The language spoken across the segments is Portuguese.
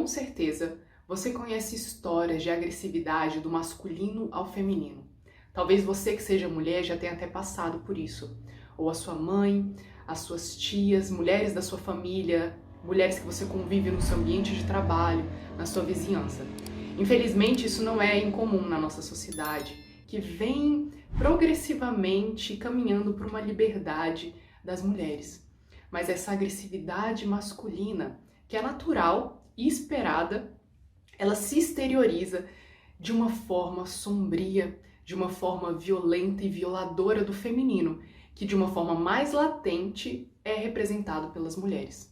Com certeza, você conhece histórias de agressividade do masculino ao feminino. Talvez você que seja mulher já tenha até passado por isso. Ou a sua mãe, as suas tias, mulheres da sua família, mulheres que você convive no seu ambiente de trabalho, na sua vizinhança. Infelizmente, isso não é incomum na nossa sociedade, que vem progressivamente caminhando para uma liberdade das mulheres. Mas essa agressividade masculina, que é natural e esperada, ela se exterioriza de uma forma sombria, de uma forma violenta e violadora do feminino, que de uma forma mais latente é representado pelas mulheres.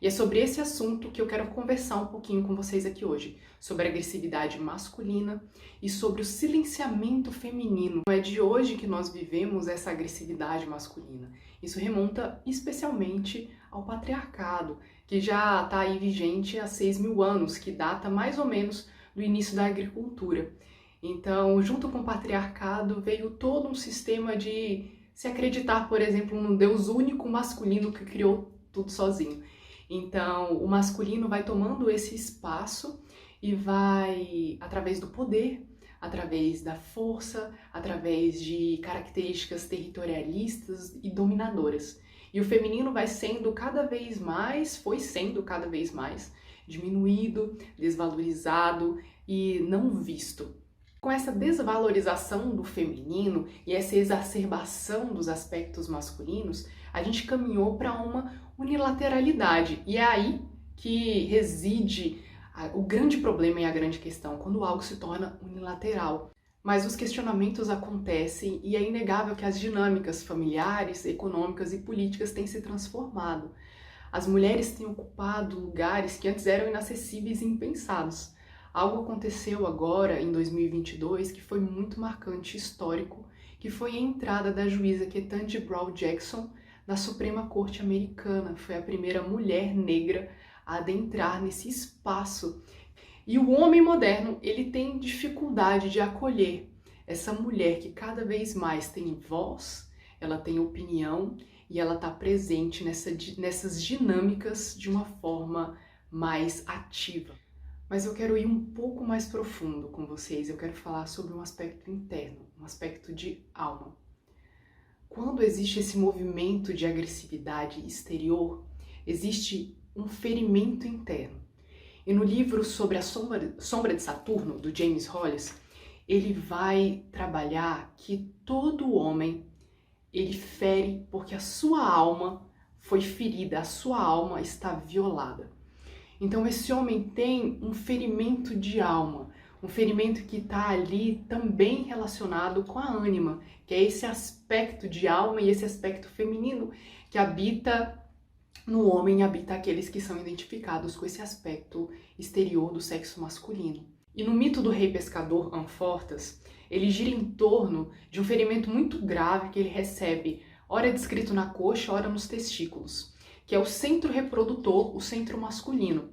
E é sobre esse assunto que eu quero conversar um pouquinho com vocês aqui hoje, sobre a agressividade masculina e sobre o silenciamento feminino. Não é de hoje que nós vivemos essa agressividade masculina. Isso remonta especialmente ao patriarcado, que já está aí vigente há 6.000 anos, que data mais ou menos do início da agricultura. Então, junto com o patriarcado, veio todo um sistema de se acreditar, por exemplo, num Deus único masculino que criou tudo sozinho. Então, o masculino vai tomando esse espaço e vai, através do poder, através da força, através de características territorialistas e dominadoras. E o feminino vai sendo cada vez mais, foi sendo cada vez mais diminuído, desvalorizado e não visto. Com essa desvalorização do feminino e essa exacerbação dos aspectos masculinos, a gente caminhou para uma unilateralidade. E é aí que reside o grande problema e a grande questão, quando algo se torna unilateral. Mas os questionamentos acontecem e é inegável que as dinâmicas familiares, econômicas e políticas têm se transformado. As mulheres têm ocupado lugares que antes eram inacessíveis e impensados. Algo aconteceu agora, em 2022, que foi muito marcante e histórico, que foi a entrada da juíza Ketanji Brown Jackson na Suprema Corte Americana. Foi a primeira mulher negra a adentrar nesse espaço. E o homem moderno, ele tem dificuldade de acolher essa mulher que cada vez mais tem voz, ela tem opinião e ela está presente nessas dinâmicas de uma forma mais ativa. Mas eu quero ir um pouco mais profundo com vocês, eu quero falar sobre um aspecto interno, um aspecto de alma. Quando existe esse movimento de agressividade exterior, existe um ferimento interno. E no livro sobre a Sombra de Saturno, do James Hollis, ele vai trabalhar que todo homem, ele fere porque a sua alma foi ferida, a sua alma está violada. Então esse homem tem um ferimento de alma, um ferimento que está ali também relacionado com a ânima, que é esse aspecto de alma e esse aspecto feminino que habita no homem, habita aqueles que são identificados com esse aspecto exterior do sexo masculino. E no mito do rei pescador Anfortas, ele gira em torno de um ferimento muito grave que ele recebe, ora descrito na coxa, ora nos testículos, que é o centro reprodutor, o centro masculino.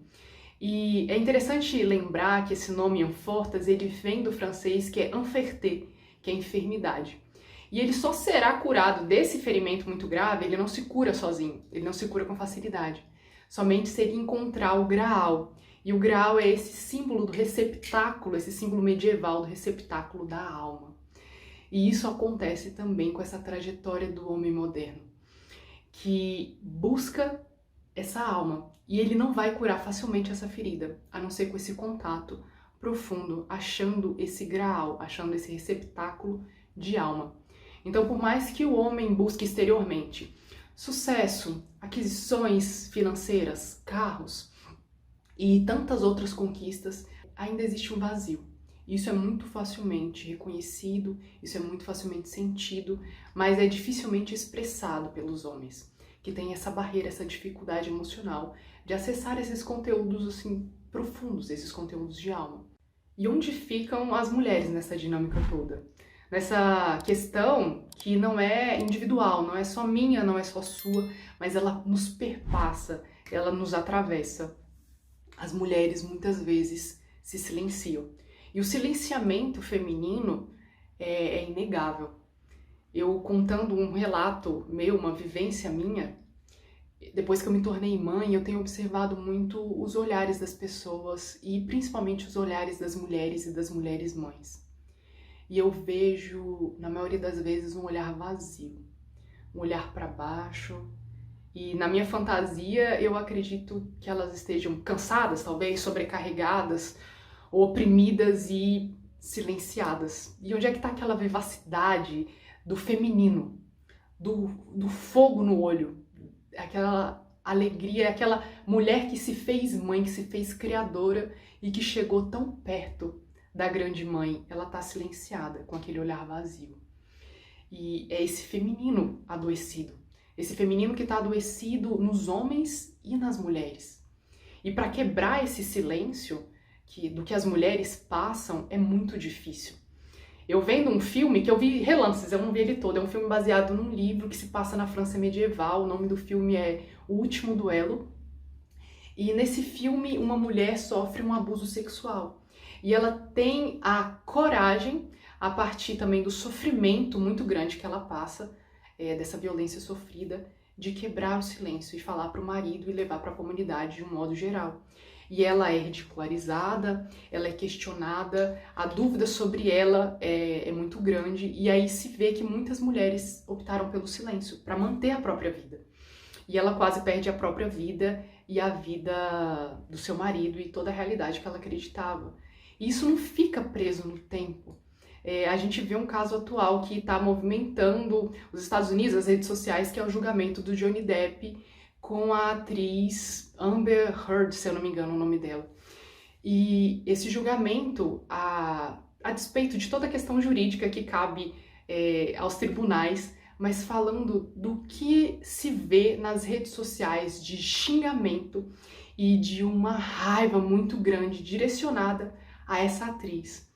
E é interessante lembrar que esse nome Anfortas, ele vem do francês que é enferté, que é enfermidade. E ele só será curado desse ferimento muito grave, ele não se cura sozinho, ele não se cura com facilidade. Somente se ele encontrar o Graal. E o Graal é esse símbolo do receptáculo, esse símbolo medieval do receptáculo da alma. E isso acontece também com essa trajetória do homem moderno, que busca essa alma. E ele não vai curar facilmente essa ferida, a não ser com esse contato profundo, achando esse Graal, achando esse receptáculo de alma. Então, por mais que o homem busque exteriormente sucesso, aquisições financeiras, carros e tantas outras conquistas, ainda existe um vazio. Isso é muito facilmente reconhecido, isso é muito facilmente sentido, mas é dificilmente expressado pelos homens, que têm essa barreira, essa dificuldade emocional de acessar esses conteúdos assim profundos, esses conteúdos de alma. E onde ficam as mulheres nessa dinâmica toda? Nessa questão que não é individual, não é só minha, não é só sua, mas ela nos perpassa, ela nos atravessa. As mulheres muitas vezes se silenciam. E o silenciamento feminino é inegável. Eu contando um relato meu, uma vivência minha, Depois que eu me tornei mãe, eu tenho observado muito os olhares das pessoas e principalmente os olhares das mulheres e das mulheres mães. E eu vejo, na maioria das vezes, um olhar vazio, um olhar para baixo. E na minha fantasia, eu acredito que elas estejam cansadas, talvez, sobrecarregadas, oprimidas e silenciadas. E onde é que está aquela vivacidade do feminino, do fogo no olho, aquela alegria, aquela mulher que se fez mãe, que se fez criadora e que chegou tão perto da grande mãe? Ela está silenciada, com aquele olhar vazio. E é esse feminino adoecido. Esse feminino que está adoecido nos homens e nas mulheres. E para quebrar esse silêncio do que as mulheres passam é muito difícil. Eu vendo um filme que eu vi relances, eu não vi ele todo, é um filme baseado num livro que se passa na França medieval, o nome do filme é O Último Duelo. E nesse filme uma mulher sofre um abuso sexual. E ela tem a coragem, a partir também do sofrimento muito grande que ela passa, dessa violência sofrida, de quebrar o silêncio e falar para o marido e levar para a comunidade de um modo geral. E ela é ridicularizada, ela é questionada, a dúvida sobre ela é muito grande, e aí se vê que muitas mulheres optaram pelo silêncio para manter a própria vida. E ela quase perde a própria vida e a vida do seu marido e toda a realidade que ela acreditava. E isso não fica preso no tempo. A gente vê um caso atual que está movimentando os Estados Unidos, as redes sociais, que é o julgamento do Johnny Depp com a atriz Amber Heard, se eu não me engano o nome dela. E esse julgamento, a despeito de toda a questão jurídica que cabe aos tribunais, mas falando do que se vê nas redes sociais de xingamento e de uma raiva muito grande direcionada a essa atriz.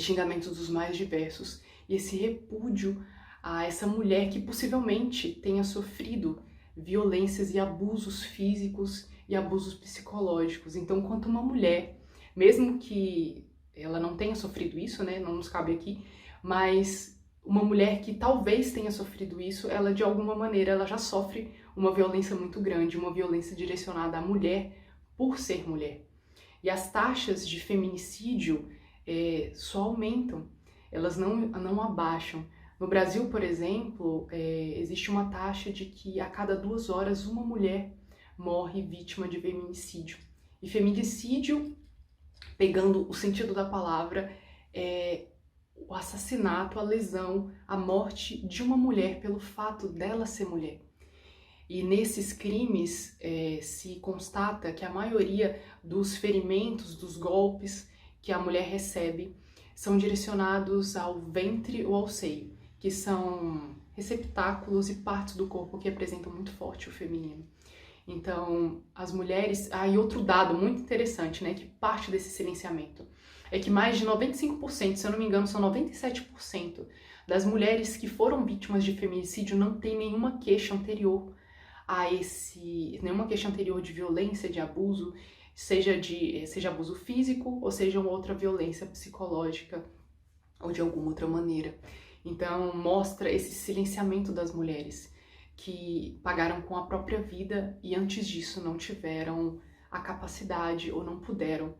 Xingamentos dos mais diversos. E esse repúdio a essa mulher que possivelmente tenha sofrido violências e abusos físicos e abusos psicológicos. Então, quanto uma mulher, mesmo que ela não tenha sofrido isso, né, não nos cabe aqui, mas uma mulher que talvez tenha sofrido isso, ela de alguma maneira ela já sofre uma violência muito grande, uma violência direcionada à mulher por ser mulher. E as taxas de feminicídio só aumentam, elas não abaixam. No Brasil, por exemplo, existe uma taxa de que a cada 2 horas uma mulher morre vítima de feminicídio. E feminicídio, pegando o sentido da palavra, é o assassinato, a lesão, a morte de uma mulher pelo fato dela ser mulher. E nesses crimes se constata que a maioria dos ferimentos, dos golpes que a mulher recebe são direcionados ao ventre ou ao seio, que são receptáculos e partes do corpo que representam muito forte o feminino. Então, as mulheres... e outro dado muito interessante, né, que parte desse silenciamento, é que mais de 95%, se eu não me engano, são 97% das mulheres que foram vítimas de feminicídio não têm nenhuma queixa anterior nenhuma queixa anterior de violência, de abuso, seja abuso físico ou seja uma outra violência psicológica ou de alguma outra maneira. Então, mostra esse silenciamento das mulheres que pagaram com a própria vida e antes disso não tiveram a capacidade ou não puderam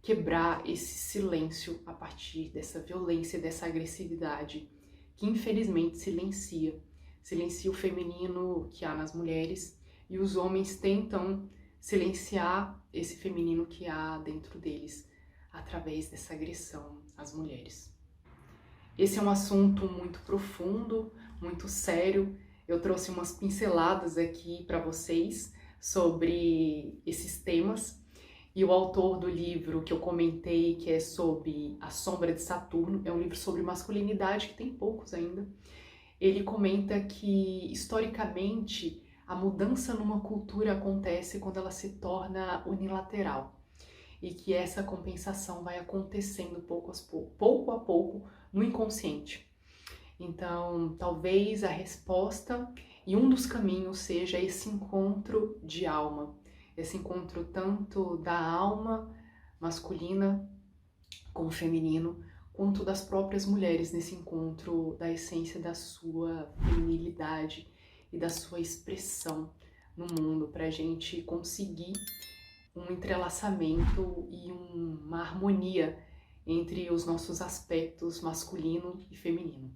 quebrar esse silêncio a partir dessa violência, dessa agressividade que infelizmente silencia o feminino que há nas mulheres e os homens tentam silenciar esse feminino que há dentro deles através dessa agressão às mulheres. Esse é um assunto muito profundo, muito sério. Eu trouxe umas pinceladas aqui para vocês sobre esses temas. E o autor do livro que eu comentei, que é sobre A Sombra de Saturno, é um livro sobre masculinidade, que tem poucos ainda. Ele comenta que, historicamente, a mudança numa cultura acontece quando ela se torna unilateral. E que essa compensação vai acontecendo pouco a pouco no inconsciente. Então, talvez a resposta e um dos caminhos seja esse encontro de alma. Esse encontro tanto da alma masculina com o feminino, quanto das próprias mulheres nesse encontro da essência da sua feminilidade e da sua expressão no mundo para a gente conseguir um entrelaçamento e uma harmonia entre os nossos aspectos masculino e feminino.